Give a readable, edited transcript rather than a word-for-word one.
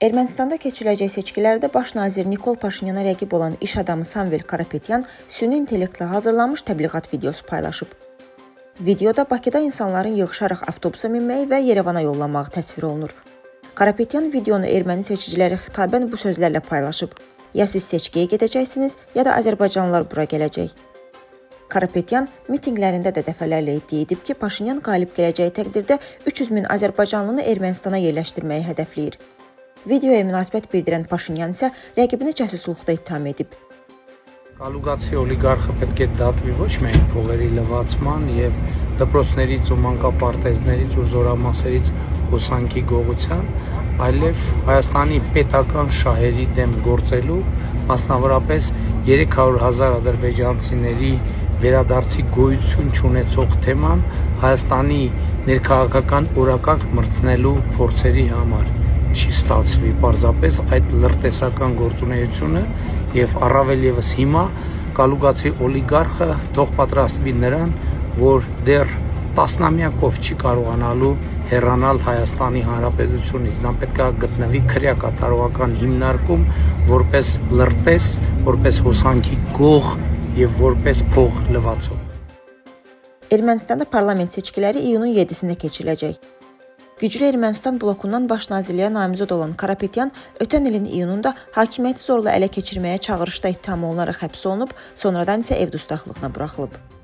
Ermənistanda keçiriləcək seçkilərdə baş nazir Nikol Paşinyana rəqib olan iş adamı Samvel Karapetyan süni intellektlə hazırlanmış təbliğat videosu paylaşıb. Videoda Bakıda insanların yığışaraq avtobusa minməyi və Yerevana yollanmağı təsvir olunur. Karapetyan videonu erməni seçicilərə xitabən bu sözlərlə paylaşıb. Ya siz seçkiyə gedəcəksiniz, ya da Azərbaycanlılar bura gələcək. Karapetyan mitinqlərində də dəfələrlə iddia edib ki, Paşinyan qalib gələcəyi təqdirdə 300 min Azərbaycanlını Ermənistana yerləşdirməyi hədəfləyir. Videoya münasibət bildirən Paşinyan isə rəqibini cəsusluqda ittiham edib. Կալուգացի օլիգարխը պետք է դատվի ոչ միայն փողերի լվացման եւ դպրոցներից ու մանկապարտեզներից ու զորամասերից հոսանքի գողության, այլև Հայաստանի պետական շահերի դեմ գործելու, մասնավորապես 300,000 ադրբեջանցիների վերադարձի գոյություն չունեցող թեման Հայաստանի ներքաղաքական օրակարգ մրցնելու փորձերի համար չի ստացվի պարզապես այդ լրտեսական գործունեությունը եւ առավել եւս հիմա կալուգացի օլիգարխը թող պատրաստվի նրան, որ դեռ տասնամյակով չի կարողանալու հեռանալ Հայաստանի Հանրապետությունից։ Նա պետք է գտնվի քրեակատարողական հիմնարկում որպես լրտես, որպես հոսանքի գող եւ որպես փող լվացող։ Ermənistanda parlament seçkiləri iyunun 7-sində keçiriləcək. Güclü Ermənistan blokundan baş nazirliyə namizəd olan Karapetyan ötən ilin iyununda hakimiyyəti zorla ələ keçirməyə çağırışda ittiham olunaraq həbs olunub, sonradan isə ev dustaqlığına buraxılıb.